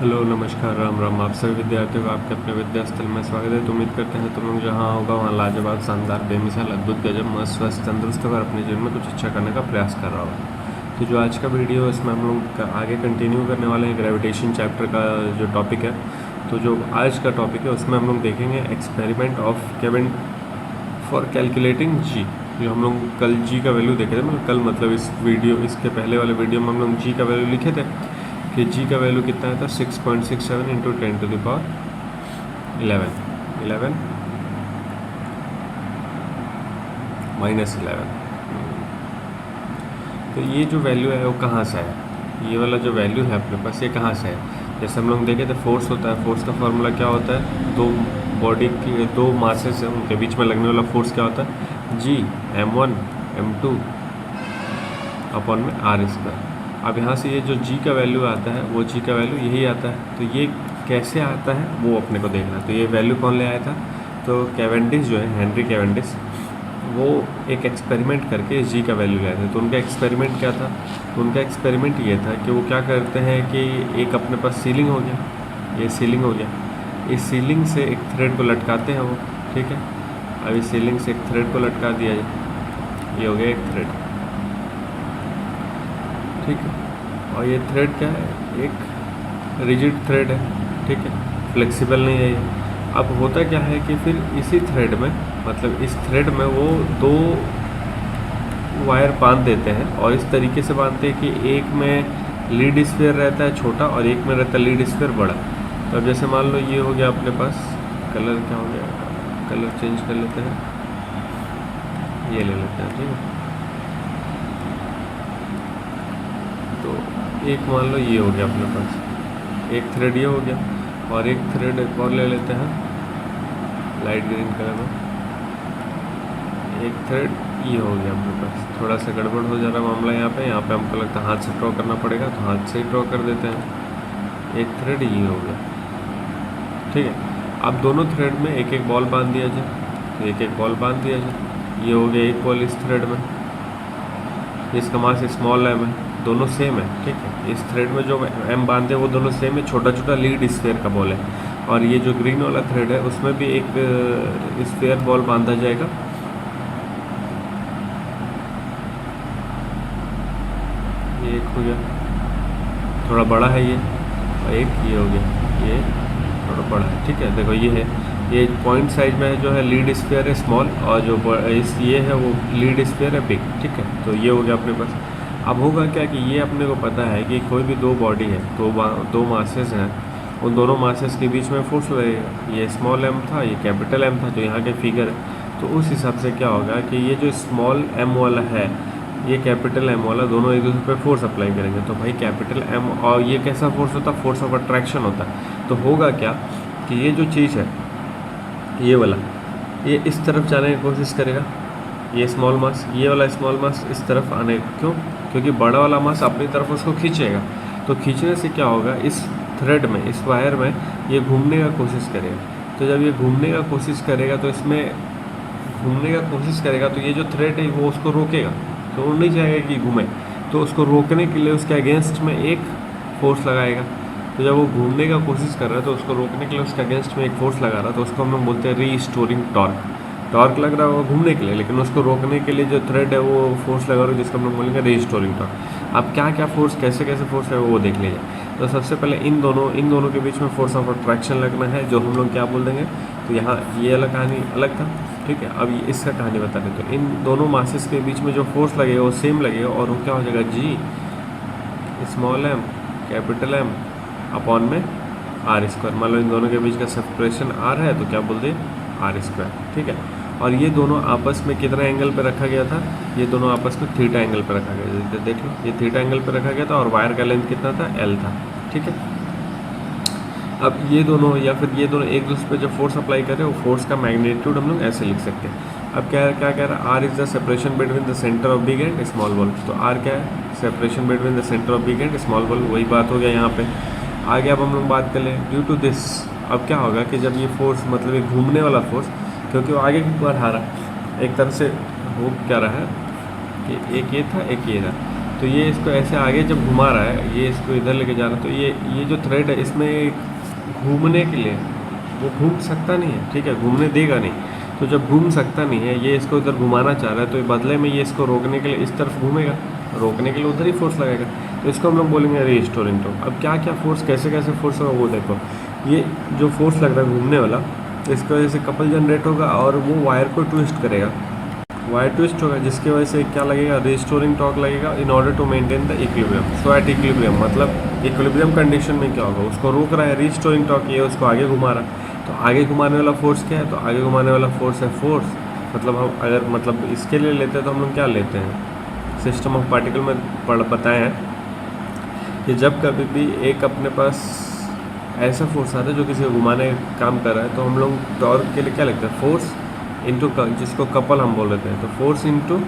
Hello नमस्कार राम राम। आप सभी विद्यार्थियों का आपके अपने विद्यास्थल में स्वागत है। तो उम्मीद करते हैं तुम लोग जहाँ होगा वहाँ लाजवाब, शानदार, बेमिसाल, अद्भुत, गजब, मस्त, स्वस्थ, तंदुरुस्त होकर अपने जीवन में कुछ अच्छा करने का प्रयास कर रहा होगा। तो जो आज का वीडियो है इसमें हम लोग आगे कंटिन्यू करने वाले हैं ग्रेविटेशन चैप्टर का जो टॉपिक है। तो जो आज का टॉपिक है उसमें हम लोग देखेंगे experiment of Kevin for calculating G. जो हम लोग कल जी का वैल्यू देखे थे, मतलब कल मतलब इस वीडियो इसके पहले वाले वीडियो में हम लोग जी का वैल्यू लिखे थे कि जी का वैल्यू कितना है था 6.67 इंटू 10⁻11 माइनस 11। तो ये जो वैल्यू है वो कहाँ से है, ये वाला जो वैल्यू है अपने पास ये कहाँ से है। जैसे हम लोग देखे थे फोर्स होता है, फोर्स का फॉर्मूला क्या होता है, दो बॉडी की दो मासेस है उनके बीच में लगने वाला फोर्स क्या होता है, जी m1 m2 अपॉन में आर स्क्वायर। अब यहाँ से ये जो जी का वैल्यू आता है वो जी का वैल्यू यही आता है। तो ये कैसे आता है वो अपने को देखना है। तो ये वैल्यू कौन ले आया था, तो कैवेंडिश जो है, हेनरी कैवेंडिश, वो एक एक्सपेरिमेंट करके इस जी का वैल्यू ले आए थे। तो उनका एक्सपेरिमेंट क्या था, तो उनका एक्सपेरिमेंट ये था कि वो क्या करते हैं कि एक अपने पास सीलिंग हो गया, ये सीलिंग हो गया, इस सीलिंग से एक थ्रेड को लटकाते हैं वो, ठीक है। अब इस सीलिंग से एक थ्रेड को लटका दिया जाए, ये हो गया एक थ्रेड, ठीक है। और ये थ्रेड क्या है, एक रिजिड थ्रेड है, ठीक है, फ्लेक्सिबल नहीं है ये। अब होता क्या है कि फिर इसी थ्रेड में, मतलब इस थ्रेड में वो दो वायर बांध देते हैं और इस तरीके से बांधते हैं कि एक में लीड स्फीयर रहता है छोटा और एक में रहता है लीड स्फीयर बड़ा। तो अब जैसे मान लो ये हो गया अपने पास, कलर क्या हो गया, कलर चेंज कर लेते हैं, ये ले लेते हैं, ठीक है। तो एक मान लो ये हो गया अपने पास, एक थ्रेड ये हो गया और एक थ्रेड एक और ले लेते हैं लाइट ग्रीन कलर में, एक थ्रेड ये हो गया अपने पास। थोड़ा सा गड़बड़ हो जा रहा मामला यहाँ पे हमको लगता है हाथ से ड्रॉ करना पड़ेगा, तो हाथ से ही ड्रॉ कर देते हैं। एक थ्रेड ये हो गया, ठीक है। अब दोनों थ्रेड में एक एक बॉल बांध दिया जाए, तो एक एक बॉल बांध दिया जाए, ये हो गया एक बॉल इस थ्रेड में, इसका मास स्मॉल एम है, दोनों सेम है, ठीक है। इस थ्रेड में जो एम बांधे वो दोनों सेम है, छोटा छोटा लीड स्फीयर का बॉल है। और ये जो ग्रीन वाला थ्रेड है उसमें भी एक स्फीयर बॉल बांधा जाएगा, ये एक हो गया, थोड़ा बड़ा है ये, और एक ये हो गया, ये थोड़ा बड़ा है, ठीक है। देखो ये है, ये पॉइंट साइज में जो है लीड स्फीयर है स्मॉल, और जो इस ये है वो लीड स्फीयर है बिग, ठीक है। तो ये हो गया अपने पास। अब होगा क्या कि ये अपने को पता है कि कोई भी दो बॉडी है, दो मासेस हैं, उन दोनों मासेस के बीच में फोर्स लगेगा। ये स्मॉल एम था, ये कैपिटल एम था जो यहाँ के फिगर है। तो उस हिसाब से क्या होगा कि ये जो स्मॉल एम वाला है, ये कैपिटल एम वाला, दोनों एक दूसरे पे फोर्स अप्लाई करेंगे। तो भाई कैपिटल एम और ये कैसा फोर्स होता है, फोर्स ऑफ अट्रैक्शन होता है। तो होगा क्या कि ये जो चीज़ है ये वाला, ये इस तरफ जाने की कोशिश करेगा, ये स्मॉल मास, ये वाला स्मॉल मास इस तरफ आने, क्यों, क्योंकि बड़ा वाला मास अपनी तरफ उसको खींचेगा। तो खींचने से क्या होगा, इस थ्रेड में, इस वायर में ये घूमने का कोशिश करेगा। तो जब ये घूमने का कोशिश करेगा तो इसमें घूमने का कोशिश करेगा तो ये जो थ्रेड है वो उसको रोकेगा, तो वो नहीं चाहेगा कि घूमे। तो उसको रोकने के लिए उसके अगेंस्ट में एक फोर्स लगाएगा। तो जब वो घूमने का कोशिश कर रहा है तो उसको रोकने के लिए उसके अगेंस्ट में एक फोर्स लगा रहा है, तो उसको हम लोग बोलते हैं रीस्टोरिंग टॉर्क। टॉर्क लग रहा होगा घूमने के लिए, लेकिन उसको रोकने के लिए जो थ्रेड है वो फोर्स लगा रहा है, जिसको हम लोग बोलेंगे रीस्टोरिंग टॉर्क। अब क्या क्या फोर्स, कैसे कैसे फोर्स है वो देख लीजिए। तो सबसे पहले इन दोनों के बीच में फोर्स ऑफ अट्रैक्शन लगना है, जो हम लोग क्या बोल देंगे। तो यहाँ ये अलग कहानी अलग था, ठीक है। अब ये इसका कहानी बता दें, तो इन दोनों मासेस के बीच में जो फोर्स लगेगा वो सेम लगेगा, और वो क्या हो जाएगा, G small m capital M upon में आर स्क्वायर। मान लो इन दोनों के बीच का सेपरेशन आर है, तो क्या बोल दे, आर स्क्वायर, ठीक है। और ये दोनों आपस में कितना एंगल पे रखा गया था, ये दोनों आपस में थीटा एंगल पे रखा गया, देख लो ये थीटा एंगल पे रखा गया था, और वायर का लेंथ कितना था, एल था, ठीक है। अब ये दोनों या फिर ये दोनों एक दूसरे पे जो फोर्स अप्लाई कर रहे हैं वो फोर्स का मैग्नीट्यूड हम लोग ऐसे लिख सकते हैं। अब क्या क्या कह रहा है, R is the separation between the centre of big and small ball. तो आर क्या है, separation between the centre of big and small ball, वही बात हो गया यहाँ पे। आगे अब हम लोग बात कर लें, ड्यू टू दिस। अब क्या होगा कि जब ये फोर्स, मतलब ये घूमने वाला फोर्स, क्योंकि वो आगे बढ़ा रहा है, एक तरह से हो क्या रहा है कि एक ये था एक ये था, तो ये इसको ऐसे आगे जब घुमा रहा है, ये इसको इधर लेके जा रहा है, तो ये जो थ्रेड है इसमें घूमने के लिए वो घूम सकता नहीं है, ठीक है, घूमने देगा नहीं। तो जब घूम सकता नहीं है, ये इसको इधर घुमाना चाह रहा है, तो बदले में ये इसको रोकने के लिए इस तरफ घूमेगा, रोकने के लिए उधर ही फोर्स लगेगा। तो इसको हम लोग बोलेंगे रीस्टोरिंग टॉर्क। अब क्या क्या फोर्स, कैसे कैसे फोर्स होगा वो देखो। ये जो फोर्स लग रहा है घूमने वाला, इसकी वजह से कपल जनरेट होगा और वो वायर को ट्विस्ट करेगा, वायर ट्विस्ट होगा, जिसकी वजह से क्या लगेगा, रिस्टोरिंग टॉर्क लगेगा in order to maintain the equilibrium. So at equilibrium मतलब इक्विलिब्रियम कंडीशन में क्या होगा, उसको रोक रहा है रिस्टोरिंग टॉर्क, ये उसको आगे घुमा रहा है। तो आगे घुमाने वाला फोर्स क्या है, तो आगे घुमाने वाला फोर्स है फोर्स, मतलब हम अगर मतलब इसके लिए लेते हैं तो हम लोग क्या लेते हैं, सिस्टम ऑफ पार्टिकल में बताए हैं कि जब कभी भी एक अपने पास ऐसा फोर्स आता है जो किसी को घुमाने का काम कर रहा है, तो हम लोग टॉर्क के लिए क्या लिखते हैं, फोर्स इंटू, जिसको कपल हम बोल देते हैं, तो फोर्स इंटू,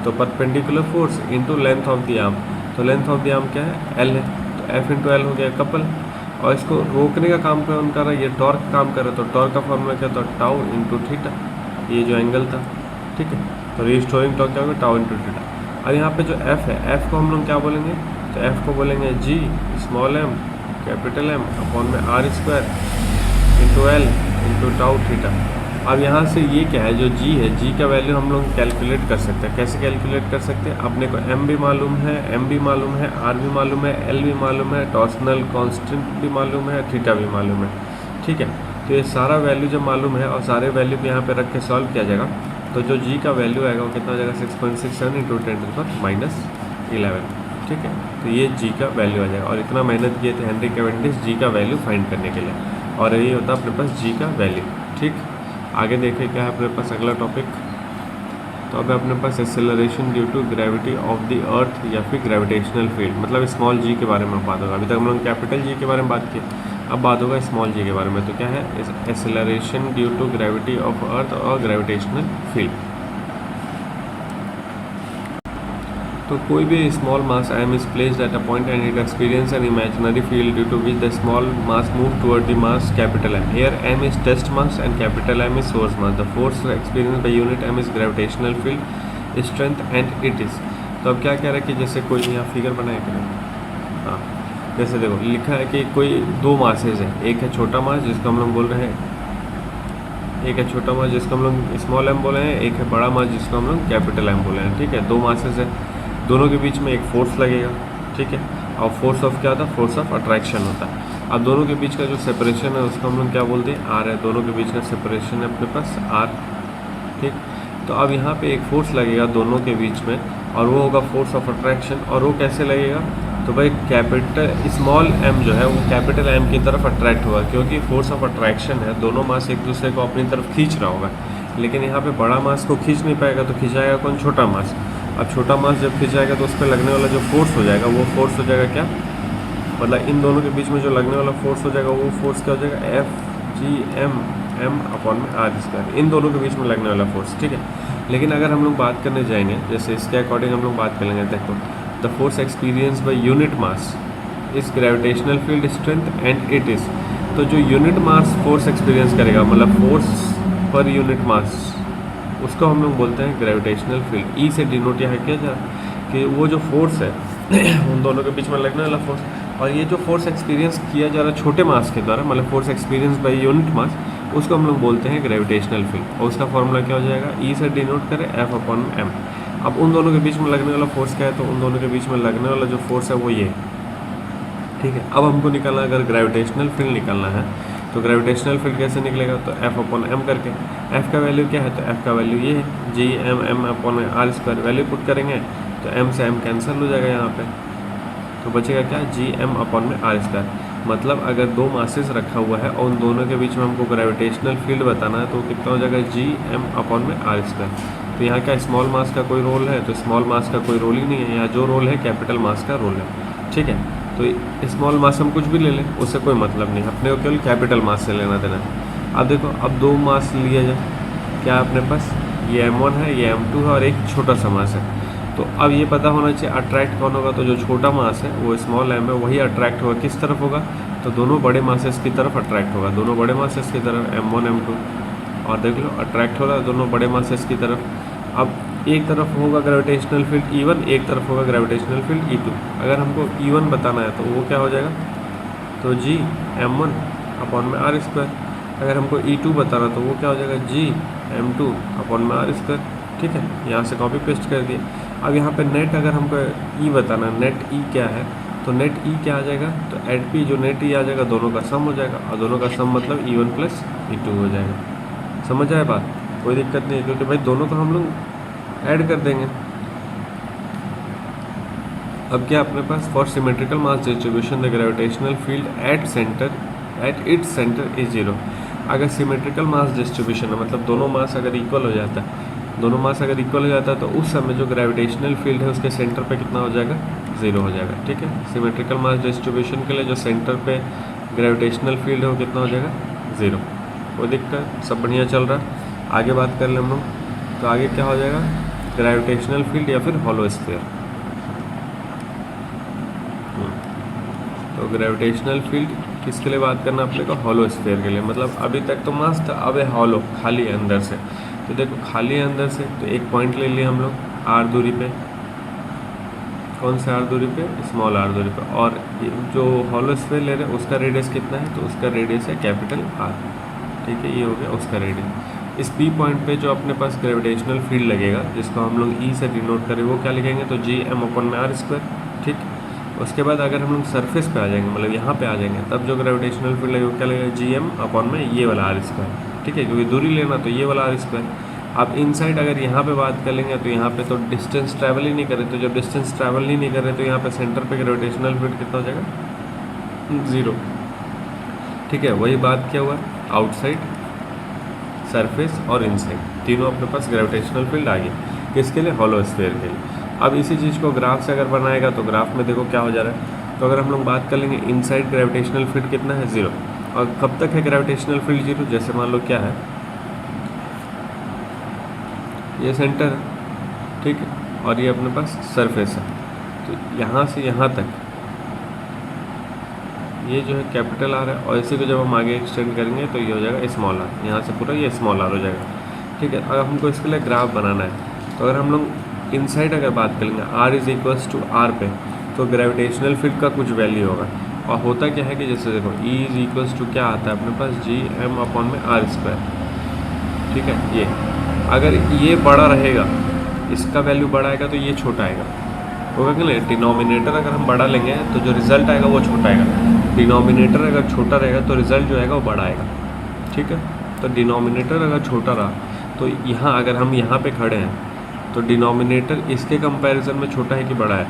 तो perpendicular force into length of the arm. तो लेंथ ऑफ द आर्म क्या है, एल है, तो एफ इंटू एल हो गया कपल। और इसको रोकने का काम कौन कर रहा है, ये टॉर्क काम कर रहा है। तो टॉर्क का फॉर्मूला क्या था, टाउ इंटू थीटा, ये जो एंगल था, ठीक है। तो रिस्टोरिंग टॉर्क क्या होगा, टाउ इंटू थीटा। और यहाँ पे जो एफ है, एफ को हम लोग क्या बोलेंगे, तो एफ को बोलेंगे G small m capital M upon में R square into L into tau theta. अब यहाँ से ये क्या है, जो जी है, जी का वैल्यू हम लोग कैलकुलेट कर सकते हैं। कैसे कैलकुलेट कर सकते हैं, अपने को एम भी मालूम है, एम भी मालूम है, आर भी मालूम है, एल भी मालूम है, टॉर्सनल कांस्टेंट भी मालूम है, थीटा भी मालूम है, ठीक है। तो ये सारा वैल्यू जब मालूम है और सारे वैल्यू को यहाँ पे रख के सॉल्व किया जाएगा, तो जो जी का वैल्यू आएगा वो कितना हो जाएगा, 6.67 इंटू 10⁻11, ठीक है। तो ये जी का वैल्यू आ जाएगा। और इतना मेहनत किए थे हेनरी कैवेंडिश जी का वैल्यू फाइंड करने के लिए, और यही होता है अपने पास जी का वैल्यू, ठीक। आगे देखें क्या है अपने पास अगला टॉपिक। तो अब अपने पास acceleration due to gravity of the earth या फिर ग्रेविटेशनल फील्ड, मतलब स्मॉल जी के बारे में बात होगा। अभी तक हम लोग कैपिटल जी के बारे में बात की, अब बात होगा स्मॉल जी के बारे में। तो क्या है, acceleration due to gravity of earth और ग्रेविटेशनल फील्ड। तो कोई भी small mass m is placed at a point and it experiences an imaginary field due to which the small mass move toward the mass capital M. Here m is test mass and capital M is source mass. The force experienced by unit m is gravitational field, strength and it is. तो अब क्या कह रहा है कि जैसे कोई यहाँ फिगर बनाया करें, हाँ जैसे देखो लिखा है कि कोई दो मासेज है, एक है छोटा मास जिसको हम लोग बोल रहे हैं, एक है छोटा मास जिसको हम लोग स्मॉल एम बोले हैं, एक है बड़ा मास जिसको हम लोग कैपिटल एम बोले हैं, ठीक है। दो मासेज है, दोनों के बीच में एक फोर्स लगेगा, ठीक है। और फोर्स ऑफ क्या होता है, फोर्स ऑफ अट्रैक्शन होता है। अब दोनों के बीच का जो सेपरेशन है उसको हम लोग क्या बोलते हैं, आर है। दोनों के बीच का सेपरेशन है अपने पास आर, ठीक। तो अब यहाँ पे एक फोर्स लगेगा दोनों के बीच में, और वो होगा फोर्स ऑफ अट्रैक्शन। और वो कैसे लगेगा, तो भाई कैपिटल स्मॉल एम जो है वो कैपिटल एम की तरफ अट्रैक्ट होगा, क्योंकि फोर्स ऑफ अट्रैक्शन है, दोनों मास एक दूसरे को अपनी तरफ खींच रहा होगा। लेकिन यहाँ पे बड़ा मास को खींच नहीं पाएगा, तो खिंचाएगा कौन, छोटा मास। अब छोटा मास जब खिंचाएगा तो उस पर लगने वाला जो फोर्स हो जाएगा वो फोर्स हो जाएगा क्या, मतलब इन दोनों के बीच में जो लगने वाला फोर्स हो जाएगा वो फोर्स क्या हो जाएगा, एफ जी एम अपॉन में आर स्क्वायर, इन दोनों के बीच में लगने वाला फोर्स, ठीक है। लेकिन अगर हम लोग बात करने जाएंगे, जैसे इसके अकॉर्डिंग हम लोग बात कर लेंगे, देखो the force experience by unit mass is gravitational field strength and it is. तो जो यूनिट मास फोर्स एक्सपीरियंस करेगा, मतलब फोर्स पर यूनिट मास, उसको हम लोग बोलते हैं ग्रेविटेशनल फील्ड। ई से डिनोट यहाँ किया जा रहा है कि वो जो फोर्स है उन दोनों के बीच में लगने वाला फोर्स, और ये जो फोर्स एक्सपीरियंस किया जा रहा है छोटे मास के द्वारा, मतलब force experience by unit mass, उसको हम लोग बोलते हैं ग्रेविटेशनल फील्ड। और उसका फॉर्मूला क्या हो जाएगा, ई से डिनोट करें एफ अपॉन एम। अब उन दोनों के बीच में लगने वाला फोर्स क्या है, तो उन दोनों के बीच में लगने वाला जो फोर्स है वो ये, ठीक है। अब हमको निकालना, अगर ग्रेविटेशनल फील्ड निकालना है तो ग्रेविटेशनल फील्ड कैसे निकलेगा, तो एफ अपॉन एम करके। एफ का वैल्यू क्या है, तो एफ का वैल्यू ये है G M upon R square. Value put करेंगे तो एम से एम कैंसिल हो जाएगा यहाँ पे, तो बचेगा क्या, जी एम अपॉन में आर स्क्वायर। मतलब अगर दो मासेस रखा हुआ है और उन दोनों के बीच में हमको ग्रेविटेशनल फील्ड बताना है, तो कितना हो जाएगा, जी एम अपॉन में आर स्क्वायर। तो यहाँ क्या स्मॉल मास का कोई रोल है, तो स्मॉल मास का कोई रोल ही नहीं है, यहाँ जो रोल है कैपिटल मास का रोल है, ठीक है। तो स्मॉल मास हम कुछ भी ले लें, उससे कोई मतलब नहीं, अपने को केवल कैपिटल मास से लेना देना है। अब देखो, अब दो मास लिया जाए, क्या अपने पास ये m1 है, ये m2 है, और एक छोटा सा मास है। तो अब ये पता होना चाहिए अट्रैक्ट कौन होगा, तो जो छोटा मास है वो स्मॉल m है, वही अट्रैक्ट होगा किस तरफ होगा, तो दोनों बड़े मासेस की तरफ अट्रैक्ट होगा, दोनों बड़े मासेस की तरफ m1 m2। और देख लो अट्रैक्ट हो रहा है दोनों बड़े मासेस की तरफ। अब एक तरफ होगा ग्रेविटेशनल फील्ड E1, एक तरफ होगा ग्रेविटेशनल फील्ड E2। अगर हमको E1 बताना है तो वो क्या हो जाएगा, तो जी M1 अपॉन में आर स्क्वायर। अगर हमको E2 बताना तो वो क्या हो जाएगा, जी M2 अपॉन में आर स्क्वायर। ठीक है, यहाँ से कॉपी पेस्ट कर दिया। अब यहाँ पे नेट अगर हमको E बताना, नेट E क्या है, तो नेट E क्या आ जाएगा, तो एट पी जो नेट E आ जाएगा दोनों का सम हो जाएगा, और दोनों का सम मतलब E1 प्लस E2 हो जाएगा। समझ आए बात, कोई दिक्कत नहीं है, क्योंकि भाई दोनों को हम लोग ऐड कर देंगे। अब क्या अपने पास, for symmetrical mass distribution the gravitational field at its centre is zero. अगर सिमेट्रिकल मास डिस्ट्रीब्यूशन है, मतलब दोनों मास अगर इक्वल हो जाता है, दोनों मास अगर इक्वल हो जाता है तो उस समय जो ग्रेविटेशनल फील्ड है उसके सेंटर पे कितना हो जाएगा, ज़ीरो हो जाएगा। ठीक है, सिमेट्रिकल मास डिस्ट्रीब्यूशन के लिए जो सेंटर पे ग्रेविटेशनल फील्ड है वो कितना हो जाएगा, ज़ीरो। कोई दिक्कत, सब बढ़िया चल रहा है। आगे बात कर लें हम लोग, तो आगे क्या हो जाएगा, ग्रेविटेशनल फील्ड या फिर हॉलो स्फीयर। तो ग्रेविटेशनल फील्ड किसके लिए बात करना अपने को, हॉलो स्फीयर के लिए। मतलब अभी तक तो मास था, अब है हॉलो, खाली है अंदर से। तो देखो खाली है अंदर से, तो एक पॉइंट ले लिए हम लोग आर दूरी पे। कौन से आर दूरी पे, स्मॉल आर दूरी पे। और जो हॉलो स्फीयर ले रहे हैं उसका रेडियस कितना है, तो उसका रेडियस है कैपिटल आर। ठीक है, ये हो गया उसका रेडियस। इस पी पॉइंट पे जो अपने पास ग्रेविटेशनल फील्ड लगेगा, जिसको हम लोग ई से डिनोट करें, वो क्या लिखेंगे, तो जी एम अपन में आर स्क्वायर। ठीक, उसके बाद अगर हम लोग सरफेस पे आ जाएंगे, मतलब यहाँ पे आ जाएंगे, तब जो ग्रेविटेशनल फील्ड लगेगा वो क्या लगेगा, जी एम अपॉन में ये वाला आर स्क्वायर। ठीक है, क्योंकि दूरी लेना तो ये वाला आर स्क्वायर। अब इनसाइड अगर यहाँ पे बात कर लेंगे तो यहाँ पे तो डिस्टेंस ट्रैवल ही नहीं करे, तो जब डिस्टेंस ट्रैवल ही नहीं कर रहे तो यहाँ पे सेंटर पे ग्रेविटेशनल फील्ड कितना हो जाएगा, ज़ीरो। ठीक है, वही बात क्या हुआ, आउटसाइड, सरफेस और इनसाइड तीनों अपने पास ग्रेविटेशनल फील्ड आ गई। किसके लिए, हॉलो स्फीयर के लिए। अब इसी चीज़ को ग्राफ से अगर बनाएगा तो ग्राफ में देखो क्या हो जा रहा है। तो अगर हम लोग बात कर लेंगे इनसाइड ग्रेविटेशनल फील्ड कितना है, ज़ीरो। और कब तक है ग्रेविटेशनल फील्ड ज़ीरो, जैसे मान लो क्या है, ये सेंटर है, ठीक है, और ये अपने पास सरफेस है। तो यहाँ से यहाँ तक ये जो है कैपिटल आर है, और इसी को जब हम आगे एक्सटेंड करेंगे तो ये हो जाएगा स्मॉल आर। यहाँ से पूरा ये स्मॉल आर हो जाएगा। ठीक है, अगर हमको इसके लिए ग्राफ बनाना है, तो अगर हम लोग इनसाइड अगर बात करेंगे R is equals to R पे, तो ग्रेविटेशनल फील्ड का कुछ वैल्यू होगा। और होता क्या है कि जैसे देखो ई इज इक्वल्स टू क्या आता है अपने पास, जी एम अपॉन में आर स्क्वायर। ठीक है, ये अगर ये बड़ा रहेगा, इसका वैल्यू बड़ा आएगा तो ये छोटा आएगा, होगा कि नहीं। डिनोमिनेटर अगर हम बड़ा लेंगे तो जो रिजल्ट आएगा वो छोटा आएगा। डिनोमिनेटर अगर छोटा रहेगा तो रिजल्ट जो आएगा वो बड़ा आएगा। ठीक है, तो डिनोमिनेटर अगर छोटा रहा तो यहाँ अगर हम यहाँ पे खड़े हैं तो डिनोमिनेटर इसके कंपैरिजन में छोटा है कि बड़ा है,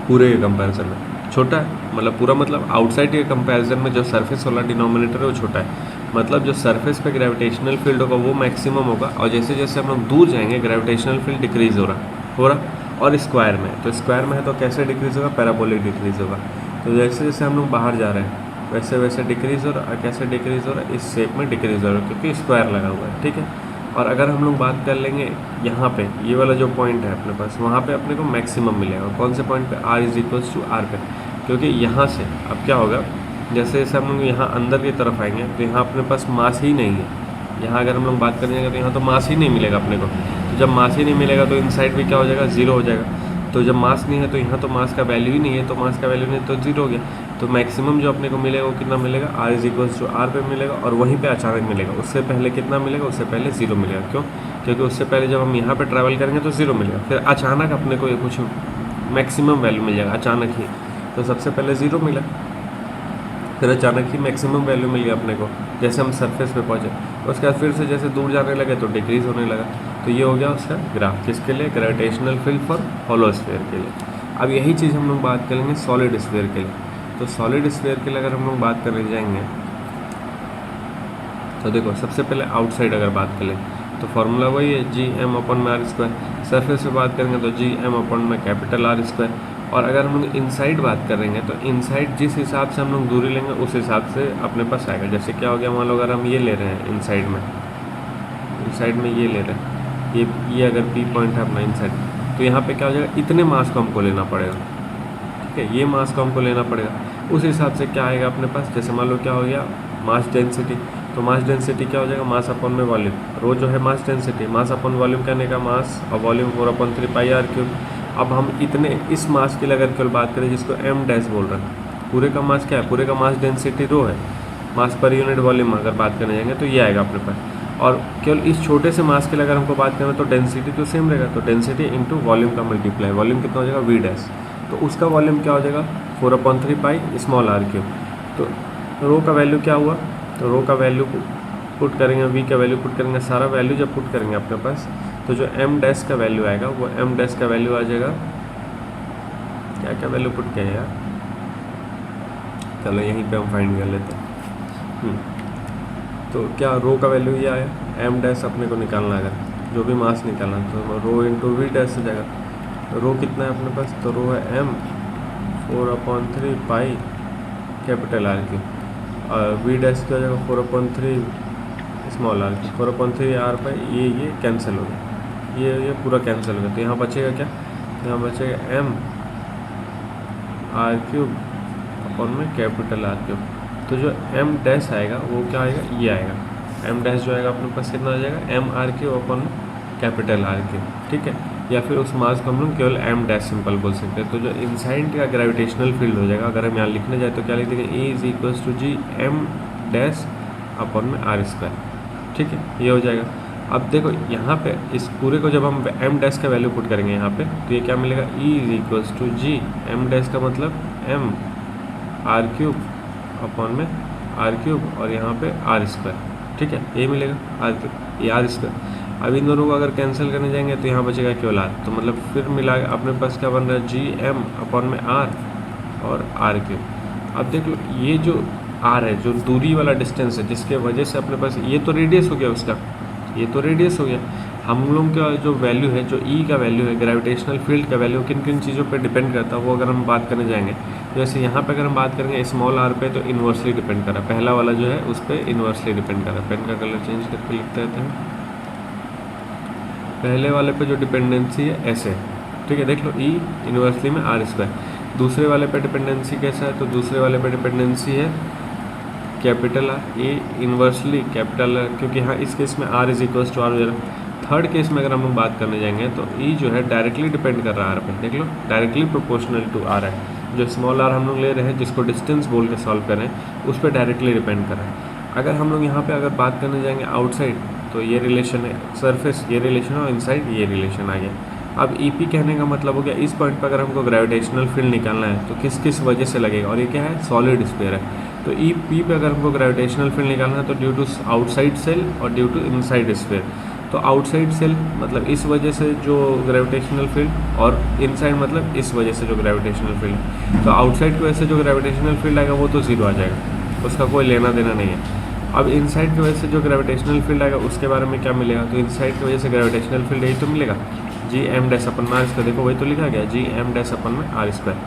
पूरे के कंपैरिजन में छोटा है। मतलब पूरा मतलब आउटसाइड के कंपैरिजन में जो सरफेस वाला डिनोमिनेटर है वो छोटा है। मतलब जो सरफेस पे ग्रेविटेशनल फील्ड होगा वो मैक्सिमम होगा, और जैसे जैसे हम लोग दूर जाएंगे ग्रेविटेशनल फील्ड डिक्रीज़ हो रहा। और स्क्वायर में, तो स्क्वायर में है तो कैसे डिक्रीज़ होगा, पैराबोलिक डिक्रीज़ होगा। तो जैसे जैसे हम लोग बाहर जा रहे हैं वैसे वैसे डिक्रीज़ हो रहा है। कैसे डिक्रीज़ हो रहा है, इस शेप में डिक्रीज़ हो रहा है क्योंकि स्क्वायर लगा हुआ है। ठीक है, और अगर हम लोग बात कर लेंगे यहाँ पे, ये वाला जो पॉइंट है अपने पास, वहाँ पे अपने को मैक्सिमम मिलेगा। कौन से पॉइंट पे, R is equals to R पे। क्योंकि यहाँ से अब क्या होगा, जैसे जैसे हम लोग यहाँ अंदर की तरफ आएंगे तो यहाँ अपने पास मास ही नहीं है। यहाँ अगर हम लोग बात करेंगे तो यहाँ तो मास ही नहीं मिलेगा अपने को। तो जब मास ही नहीं मिलेगा तो इन साइड भी क्या हो जाएगा, ज़ीरो हो जाएगा। तो जब मास नहीं है तो यहाँ तो मास का वैल्यू ही नहीं है, तो मास का वैल्यू नहीं तो ज़ीरो हो गया। तो मैक्सिमम जो अपने को मिलेगा वो कितना मिलेगा, R is equals to R पे मिलेगा, और वहीं पे अचानक मिलेगा। उससे पहले कितना मिलेगा, उससे पहले ज़ीरो मिलेगा। क्यों, क्योंकि उससे पहले जब हम यहाँ पे ट्रैवल करेंगे तो ज़ीरो मिलेगा, फिर अचानक अपने को ये कुछ मैक्सिमम वैल्यू मिल जाएगा अचानक ही। तो सबसे पहले ज़ीरो मिला, फिर अचानक ही मैक्सिमम वैल्यू मिल गया अपने को जैसे हम सरफेस पे पहुँचे। उसके बाद फिर से जैसे दूर जाने लगे तो डिक्रीज़ होने लगा। तो ये हो गया उसका ग्राफ, किसके लिए, gravitational field for hollow sphere के लिए। अब यही चीज़ हम लोग बात करेंगे सॉलिड स्फीयर के लिए। तो सॉलिड स्फीयर के लिए अगर हम लोग बात करने जाएंगे तो देखो सबसे पहले आउटसाइड अगर बात करें तो फार्मूला वही है, जी एम अपन में आर स्क्वायर। सरफेस पे बात करेंगे तो जी एम अपन में कैपिटल आर स्क्वायर। और अगर हम लोग इनसाइड बात करेंगे तो इनसाइड जिस हिसाब से हम लोग दूरी लेंगे उस हिसाब से अपने पास आएगा। जैसे क्या हो गया, मान लो अगर हम ये ले रहे हैं इनसाइड में ये ले रहे हैं, ये अगर पी पॉइंट है अपना इनसाइड, तो यहाँ पे क्या हो जाएगा, इतने मास को हमको लेना पड़ेगा। ठीक है, ये मास को हमको लेना पड़ेगा। उस हिसाब से क्या आएगा अपने पास, जैसे मान लो क्या हो गया मास डेंसिटी, तो मास डेंसिटी क्या हो जाएगा, मास अपॉन में वॉल्यूम। रो जो है mass density, mass upon volume कहने का मास और वॉल्यूम 4/3 पाई आर क्यूब। अब हम इतने इस मास के लिए अगर केवल बात करें जिसको एम डैश बोल रहे हैं, पूरे का मास क्या है, पूरे का मास डेंसिटी रो है, मास पर यूनिट वॉल्यूम अगर बात करने जाएंगे तो ये आएगा अपने पास। और केवल इस छोटे से मास के लिए अगर हमको बात करें तो डेंसिटी तो सेम रहेगा, तो डेंसिटी इंटू वॉल्यूम का मल्टीप्लाई, वॉल्यूम कितना हो जाएगा वी डैश, तो उसका वॉल्यूम क्या हो जाएगा 4/3 पाई स्मॉल आर क्यूब। तो रो का वैल्यू क्या हुआ, तो रो का वैल्यू पुट करेंगे, वी का वैल्यू पुट करेंगे, सारा वैल्यू जब पुट करेंगे अपने पास तो जो एम डैश का वैल्यू आएगा वो एम डैश का वैल्यू आ जाएगा, क्या क्या वैल्यू पुट किया यार, चलो यहीं पे हम फाइंड कर लेते हैं। तो क्या रो का वैल्यू ये आया, एम डैश अपने को निकालना अगर जो भी मास निकालना तो रो इंटू वी डैश हो जाएगा। तो रो कितना है अपने पास, तो रो है M 4/3 pi capital R cube, और वी डैश क्या हो जाएगा 4/3 small R cube, 4/3 R pi, ये कैंसिल हो गया, ये पूरा कैंसिल हो गया। तो यहाँ बचेगा क्या, यहाँ बचेगा एम आर क्यूब अपॉन में कैपिटल आर क्यूब। तो जो एम डैश आएगा वो क्या आएगा, ये आएगा, एम डैश जो आएगा अपने पास कितना आ जाएगा, M R cube upon capital R cube, ठीक है। या फिर उस मास को हम लोग केवल एम डैश सिंपल बोल सकते हैं। तो जो इनसाइड का ग्रेविटेशनल फील्ड हो जाएगा, अगर हम यहाँ लिखने जाए तो क्या लिख देंगे, E is equals to G M dash upon में आर स्क्वायर, ठीक है, ये हो जाएगा। अब देखो यहाँ पे इस पूरे को जब हम एम डैश का वैल्यू पुट करेंगे यहाँ पे तो ये क्या मिलेगा, E is equals to G M dash का मतलब एम आर क्यूब अपॉन में आर क्यूब और यहाँ पे आर स्क्वायर, ठीक है, ये मिलेगा आर क्यूब, ये आर स्क्वायर। अब इन दोनों को अगर कैंसिल करने जाएंगे तो यहाँ बचेगा केवल आर, तो मतलब फिर मिला अपने पास क्या बन रहा है, जी एम अपॉन में आर और आर क्यूब। अब देख लो ये जो आर है, जो दूरी वाला डिस्टेंस है जिसके वजह से अपने पास ये तो रेडियस हो गया उसका, ये तो रेडियस हो गया। हम लोग का जो वैल्यू है, जो ई का वैल्यू है, ग्रेविटेशनल फील्ड का वैल्यू किन किन चीज़ों पे डिपेंड करता है वो अगर हम बात करने जाएंगे, जैसे यहाँ पे अगर हम बात करेंगे स्मॉल आर पे तो इन्वर्सली डिपेंड कर रहा है, पहला वाला जो है उस पर इन्वर्सली डिपेंड कर रहा है। पेन का कलर चेंज करके लिखते रहते हैं, पहले वाले पे जो डिपेंडेंसी है ऐसे, ठीक है, देख लो ई इन्वर्सली में आर स्क्वायर। दूसरे वाले पे डिपेंडेंसी कैसा है, तो दूसरे वाले पे डिपेंडेंसी है capital R, a inversely capital R, क्योंकि हाँ इस केस में R is equals to R हो जाएगा। थर्ड केस में अगर हम लोग बात करने जाएंगे तो ई जो है डायरेक्टली डिपेंड कर रहा है आर पे, देख लो डायरेक्टली प्रोपोर्शनल टू आर है, जो स्मॉल आर हम लोग ले रहे हैं जिसको डिस्टेंस बोल के सॉल्व कर रहे हैं उस पर डायरेक्टली डिपेंड कर रहा है। अगर हम लोग यहाँ पे अगर बात करने जाएंगे आउटसाइड तो ये रिलेशन है, सरफेस ये रिलेशन है और इनसाइड ये रिलेशन आ गया। अब ई पी कहने का मतलब हो गया इस पॉइंट पर अगर हमको ग्रेविटेशनल फील्ड निकालना है तो किस किस वजह से लगेगा, और ये क्या है, सॉलिड स्फीयर है। तो ई पी पे अगर हमको ग्रेविटेशनल फील्ड निकालना है तो ड्यू टू आउटसाइड सेल और ड्यू टू इनसाइड स्फीयर। तो आउटसाइड सेल मतलब इस वजह से जो ग्रेविटेशनल फील्ड, और इनसाइड मतलब इस वजह से जो ग्रेविटेशनल फील्ड। तो आउटसाइड की वजह से जो ग्रेविटेशनल फील्ड आएगा वो तो जीरो आ जाएगा, उसका कोई लेना देना नहीं है। अब इनसाइड की वजह से जो ग्रेविटेशनल फील्ड आएगा उसके बारे में क्या मिलेगा, तो इनसाइड की वजह से ग्रेविटेशनल फील्ड यही तो मिलेगा, जी एम डैश अपन में आर स्क्वायर, देखो वही तो लिखा गया जी एम डैश अपन में आर स्क्वायर।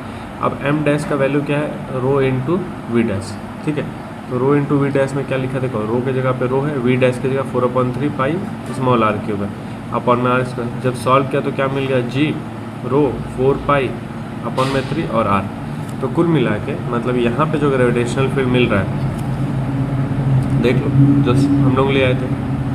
अब एम डैश का वैल्यू क्या है, रो इंटू वी डैश, ठीक है। तो रो इंटू वी डैश में क्या लिखा, देखो रो की जगह पे रो है, वी डैश की जगह 4/3 पाई स्मॉल आर क्यूब है अपॉन में आर स्क्वायर। जब सॉल्व किया तो क्या मिल गया, जी रो 4 पाई अपॉन में 3 और आर। तो कुल मिला के मतलब यहाँ पे जो ग्रेविटेशनल फील्ड मिल रहा है देख लो, जो हम लोग ले आए थे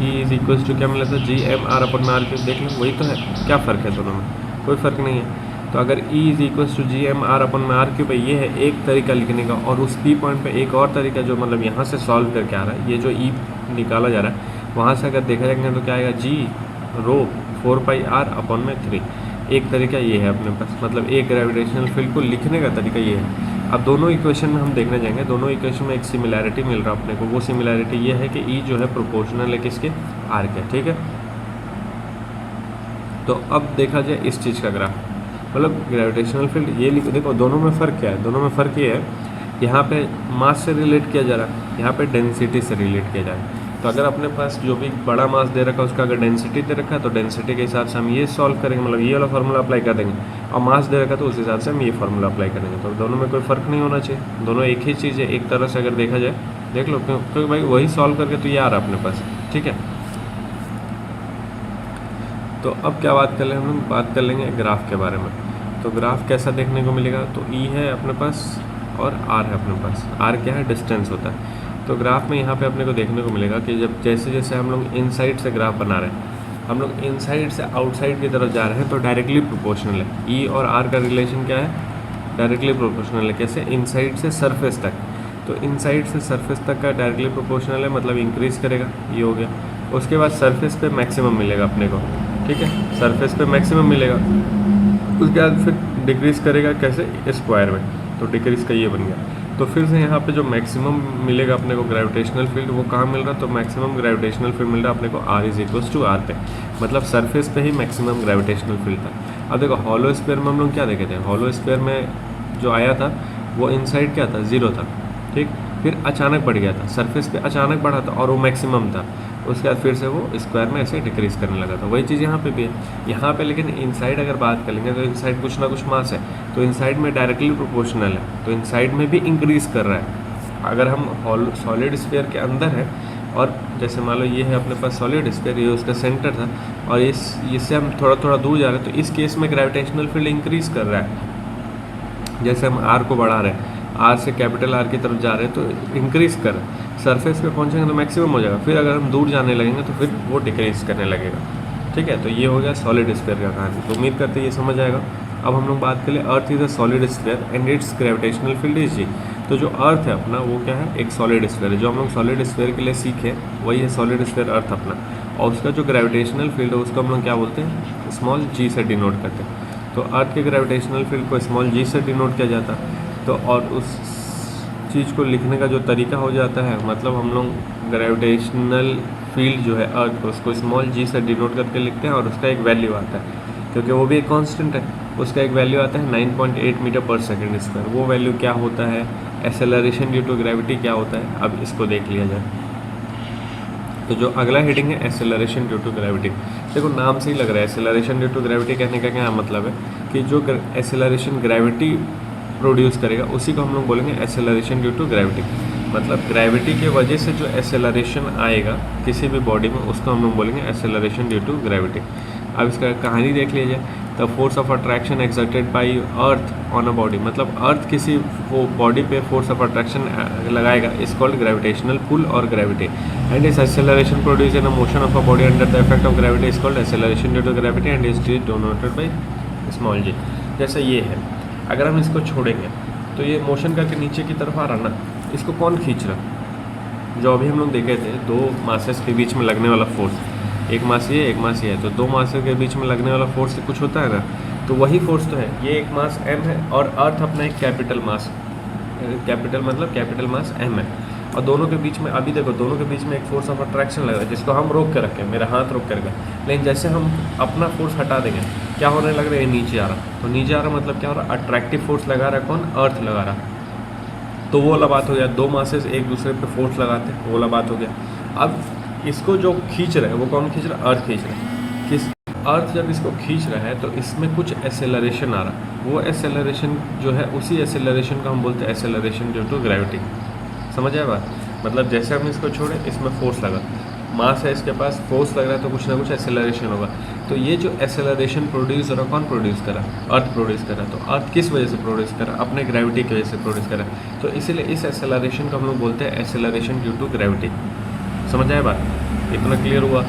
ई इज इक्वल्स टू क्या मिला था, जी एम आर अपन में आर क्यूब, देख लो वही तो है, क्या फ़र्क है दोनों में, कोई फ़र्क नहीं है। तो अगर E is equals to G M R upon में आर क्यूब है, ये है एक तरीका लिखने का, और उस पी पॉइंट पे एक और तरीका जो मतलब यहाँ से सॉल्व करके आ रहा है, ये जो ई निकाला जा रहा है वहाँ से अगर देखा जाएगा तो क्या आएगा, जी रो 4 पाई आर अपन में 3। एक तरीका ये है अपने पास, मतलब एक ग्रेविटेशनल फील्ड को लिखने का तरीका ये है। अब दोनों इक्वेशन में हम देखने जाएंगे, दोनों इक्वेशन में एक सिमिलैरिटी मिल रहा है अपने को, वो सिमिलैरिटी ये है कि ई जो है प्रोपोर्शनल है किसके, आर के, ठीक है। तो अब देखा जाए इस चीज़ का ग्राफ, मतलब ग्रेविटेशनल फील्ड ये देखो दोनों में फ़र्क क्या है, दोनों में फ़र्क ये है, यहाँ पे मास से रिलेट किया जा रहा है, यहाँ पे डेंसिटी से रिलेट किया जा रहा है। तो अगर अपने पास जो भी बड़ा मास दे रखा है उसका अगर डेंसिटी दे रखा है तो डेंसिटी के हिसाब से हम ये सॉल्व करेंगे, मतलब ये वाला फार्मूला अप्लाई कर देंगे, और मास दे रखा है तो उस हिसाब से हम ये फार्मूला अप्लाई करेंगे। तो दोनों में कोई फ़र्क नहीं होना चाहिए, दोनों एक ही चीज़ है एक तरह से अगर देखा जाए, देख लो क्योंकि भाई वही सॉल्व करके तो ये आ रहा है अपने पास, ठीक है। तो अब क्या बात कर लें, हम लोग बात कर लेंगे ग्राफ के बारे में। तो ग्राफ कैसा देखने को मिलेगा, तो ई है अपने पास और आर है अपने पास। आर क्या है, डिस्टेंस होता है। तो ग्राफ में यहाँ पे अपने को देखने को मिलेगा कि जब जैसे जैसे हम लोग इनसाइड से ग्राफ बना रहे हैं, हम लोग इनसाइड से आउटसाइड की तरफ जा रहे हैं, तो डायरेक्टली प्रोपोर्शनल है। ई और आर का रिलेशन क्या है? डायरेक्टली प्रोपोर्शनल है। कैसे? इनसाइड से सरफेस तक। तो इनसाइड से सरफेस तक का डायरेक्टली प्रोपोर्शनल है, मतलब इंक्रीज़ करेगा, ये हो गया। उसके बाद सरफेस पे मैक्सिमम मिलेगा अपने को, ठीक है, सरफेस पे मैक्सिमम मिलेगा। उसके बाद फिर डिक्रीज़ करेगा, कैसे? स्क्वायर में, तो डिक्रीज़ का ये बन गया। तो फिर से यहाँ पे जो मैक्सिमम मिलेगा अपने को ग्रेविटेशनल फील्ड, वो कहाँ मिल रहा? तो मैक्सिमम ग्रेविटेशनल फील्ड मिल रहा है अपने को R = R पे, मतलब सरफेस पे ही मैक्सिमम ग्रेविटेशनल फील्ड था। अब देखो हॉलो स्फीयर में हम लोग क्या देखे थे? हॉलो स्फीयर में जो आया था वो इनसाइड क्या था? 0 था, ठीक। फिर अचानक बढ़ गया था, सरफेस पे अचानक बढ़ा था और वो मैक्सिमम था। उसके बाद फिर से वो स्क्वायर में ऐसे डिक्रीज़ करने लगा था। वही चीज़ यहाँ पे भी है। यहाँ पे लेकिन इनसाइड अगर बात कर लेंगे तो इनसाइड कुछ ना कुछ मास है, तो इनसाइड में डायरेक्टली प्रोपोर्शनल है, तो इनसाइड में भी इंक्रीज़ कर रहा है। अगर हम सॉलिड स्फीयर के अंदर है और जैसे मान लो ये है अपने पास सॉलिड स्फीयर, ये उसका सेंटर था, और इससे हम थोड़ा थोड़ा दूर जा रहे हैं, तो इस केस में ग्रेविटेशनल फील्ड इंक्रीज़ कर रहा है। जैसे हम आर को बढ़ा रहे हैं, आर से कैपिटल आर की तरफ जा रहे हैं, तो इंक्रीज़ कर, सरफेस पे पहुंचेंगे तो मैक्सिमम हो जाएगा। फिर अगर हम दूर जाने लगेंगे तो फिर वो डिक्रीज़ करने लगेगा, ठीक है। तो ये हो गया सॉलिड स्फीयर का कहानी। तो उम्मीद करते हैं ये समझ आएगा। अब हम लोग बात करें, earth is a solid sphere and its gravitational field is G. तो जो अर्थ है अपना वो क्या है? एक सॉलिड स्फीयर है। जो हम लोग सॉलिड स्फीयर के लिए सीखे वही है सॉलिड स्फीयर अर्थ अपना, और उसका जो ग्रेविटेशनल फील्ड है उसको हम लोग क्या बोलते हैं? स्मॉल g से डिनोट करते हैं। तो अर्थ के ग्रेविटेशनल फील्ड को स्मॉल g से डिनोट किया जाता है। तो और उस चीज़ को लिखने का जो तरीका हो जाता है, मतलब हम लोग ग्रेविटेशनल फील्ड जो है अर्थ को, उसको स्मॉल g से डिनोट करके लिखते हैं, और उसका एक वैल्यू आता है, क्योंकि वो भी एक कांस्टेंट है, उसका एक वैल्यू आता है 9.8 मीटर पर सेकेंड स्क्वायर। वो वैल्यू क्या होता है? एक्सेलरेशन ड्यू टू ग्रेविटी क्या होता है? अब इसको देख लिया जाए। तो जो अगला हेडिंग है एक्सेलरेशन ड्यू टू ग्रेविटी। देखो नाम से ही लग रहा है एक्सेलरेशन ड्यू टू ग्रेविटी, कहने का क्या मतलब है कि जो एक्सेलरेशन ग्रेविटी प्रोड्यूस करेगा उसी को हम लोग बोलेंगे एक्सेलरेशन ड्यू टू ग्रेविटी। मतलब ग्रेविटी की वजह से जो एक्सेलरेशन आएगा किसी भी बॉडी में, उसको हम लोग बोलेंगे एक्सेलरेशन ड्यू टू ग्रेविटी। अब इसका कहानी देख लीजिए। The force of attraction exerted by earth on a body, मतलब अर्थ किसी वो बॉडी पे फोर्स ऑफ अट्रैक्शन लगाएगा, इज कॉल्ड ग्रेविटेशनल पुल और ग्रेविटी। एंड इस acceleration produce in a motion of a body under the effect of gravity is called acceleration due to gravity and is denoted by small g। जैसे ये है, अगर हम इसको छोड़ेंगे तो ये मोशन करके नीचे की तरफ आ रहा ना, इसको कौन खींच रहा? जो अभी हम लोग देखे थे, दो मासेस के बीच में लगने वाला फोर्स, एक मास ये एक मास ये है, तो दो मासेस के बीच में लगने वाला फोर्स कुछ होता है ना, तो वही फोर्स तो है। ये एक मास m है और अर्थ अपना एक कैपिटल मास, कैपिटल मतलब कैपिटल मास m है, और दोनों के बीच में अभी देखो दोनों के बीच में एक फोर्स ऑफ अट्रैक्शन लग रहा है, जिसको हम रोक के रखें, मेरा हाथ रोक कर रखें। लेकिन जैसे हम अपना फोर्स हटा देंगे, क्या होने लग रहा है? नीचे आ रहा। तो नीचे आ रहा मतलब क्या हो रहा? अट्रैक्टिव फोर्स लगा रहा है कौन? अर्थ लगा रहा। तो वो वाला बात हो गया, दो मासेस एक दूसरे पे फोर्स लगाते हैं, वो वाला बात हो गया। अब इसको जो खींच रहा है वो कौन खींच रहा है? अर्थ खींच रहा है। किस अर्थ जब इसको खींच रहा है तो इसमें कुछ एक्सेलरेशन आ रहा है, वो एक्सेलरेशन जो है उसी एक्सेलरेशन को हम बोलते हैं एक्सेलरेशन ड्यू टू ग्रेविटी। समझ आया बात? मतलब जैसे हम इसको छोड़े, इसमें फोर्स लगा, मास है इसके पास, फोर्स लग रहा है, तो कुछ ना कुछ एक्सेलरेशन होगा। तो ये जो एक्सेलरेशन प्रोड्यूस हो रहा, कौन प्रोड्यूस करा? अर्थ प्रोड्यूस करा। तो अर्थ किस वजह से प्रोड्यूस करा? अपने ग्रेविटी की वजह से प्रोड्यूस करा। तो इसीलिए इस एक्सेलरेशन को हम लोग बोलते हैं एक्सेलरेशन ड्यू टू ग्रेविटी। समझ आए बात? इतना क्लियर हुआ?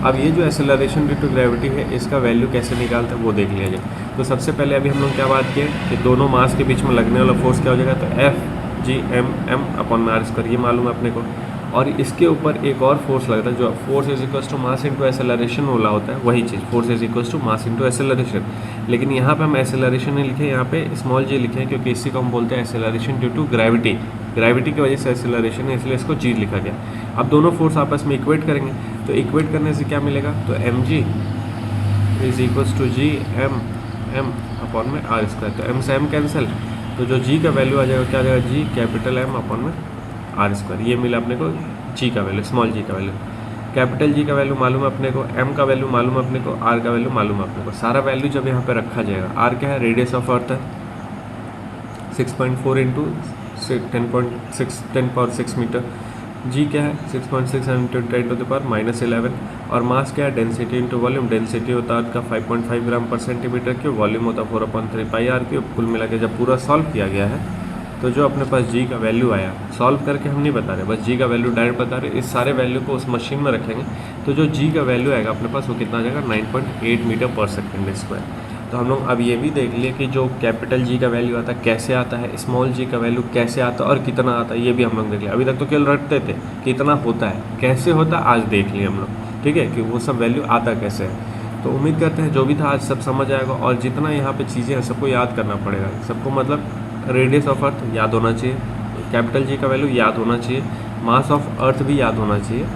अब ये जो एक्सेलरेशन ड्यू टू ग्रेविटी है, इसका वैल्यू कैसे निकालते हैं वो देख लिया जाए। तो सबसे पहले अभी हम लोग क्या बात किए कि दोनों मास के बीच में लगने वाला फोर्स क्या हो जाएगा? तो F(g)m(m)/r², ये मालूम है अपने को। और इसके ऊपर एक और फोर्स लगता है, जो force is equal to mass into acceleration वाला होता है, वही चीज़ force is equal to mass into acceleration. लेकिन यहाँ पे हम एक्सेलरेशन नहीं लिखे, यहाँ पे स्मॉल g लिखे हैं, क्योंकि इसी को हम बोलते हैं acceleration due to gravity. Gravity की वजह से एक्सेलरेशन है, इसलिए इसको g लिखा गया। अब दोनों फोर्स आपस में इक्वेट करेंगे, तो इक्वेट करने से क्या मिलेगा? तो mg is equal to g(m)/r²। तो m से m कैंसिल, तो जो g का वैल्यू आ जाएगा क्या आ जाएगा? g capital M/r²। ये मिला अपने को g का वैल्यू, स्मॉल g का वैल्यू। कैपिटल G का वैल्यू मालूम है अपने को, m का वैल्यू मालूम है अपने को, r का वैल्यू मालूम है अपने को। सारा वैल्यू जब यहाँ पे रखा जाएगा, r क्या है? रेडियस ऑफ अर्थ है, 6.4 इंटू 10.6 मीटर। g क्या है? 6.6 इंटू 10⁻11। और मास क्या है? Density into volume. डेंसिटी होता है अर्थ का 5.5 ग्राम पर सेंटीमीटर क्यूब, वॉल्यूम होता है 4/3 πr क्यूब। कुल मिला के जब पूरा सॉल्व किया गया है तो जो अपने पास जी का वैल्यू आया, सॉल्व करके हम नहीं बता रहे, बस जी का वैल्यू डायरेक्ट बता रहे, इस सारे वैल्यू को उस मशीन में रखेंगे तो जो जी का वैल्यू आएगा अपने पास वो कितना आ जाएगा 9.8 मीटर पर सेकेंड स्क्वायर। तो हम लोग अब ये भी देख लिए कि जो कैपिटल जी का वैल्यू आता है कैसे आता है, स्मॉल जी का वैल्यू कैसे आता है और कितना आता है, ये भी हम लोग देख लिया। अभी तक तो केवल रटते थे कितना होता है, कैसे होता है आज देख लिए हम लोग, ठीक है, कि वो सब वैल्यू आता कैसे है। तो उम्मीद करते हैं जो भी था आज सब समझ आएगा, और जितना यहाँ पे चीज़ें हैं सबको याद करना पड़ेगा सबको, मतलब रेडियस ऑफ अर्थ याद होना चाहिए, कैपिटल जी का वैल्यू याद होना चाहिए, मास ऑफ अर्थ भी याद होना चाहिए,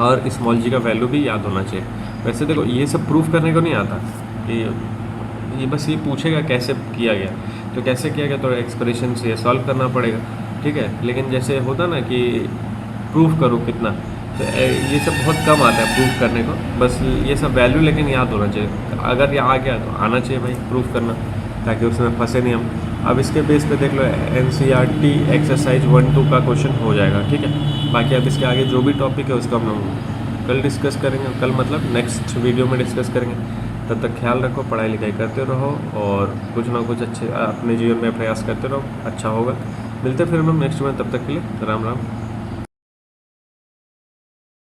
और स्मॉल जी का वैल्यू भी याद होना चाहिए। वैसे देखो ये सब प्रूफ करने को नहीं आता, ये बस ये पूछेगा कैसे किया गया, तो कैसे किया गया तो एक्सप्रेशन से सॉल्व करना पड़ेगा, ठीक है। लेकिन जैसे होता ना कि प्रूफ करो कितना, तो ये सब बहुत कम आता है प्रूफ करने को, बस ये सब वैल्यू लेकिन याद होना चाहिए। अगर ये आ गया तो आना चाहिए भाई प्रूफ करना, ताकि उसमें फंसे नहीं हम। अब इसके बेस पे देख लो NCERT एक्सरसाइज 1-2 का क्वेश्चन हो जाएगा, ठीक है। बाकी अब इसके आगे जो भी टॉपिक है उसका हम लोग कल डिस्कस करेंगे, कल मतलब नेक्स्ट वीडियो में डिस्कस करेंगे। तब तक ख्याल रखो, पढ़ाई लिखाई करते रहो और कुछ ना कुछ अच्छे अपने जीवन में प्रयास करते रहो, अच्छा होगा। मिलते फिर हम लोग नेक्स्ट में, तब तक के लिए राम राम।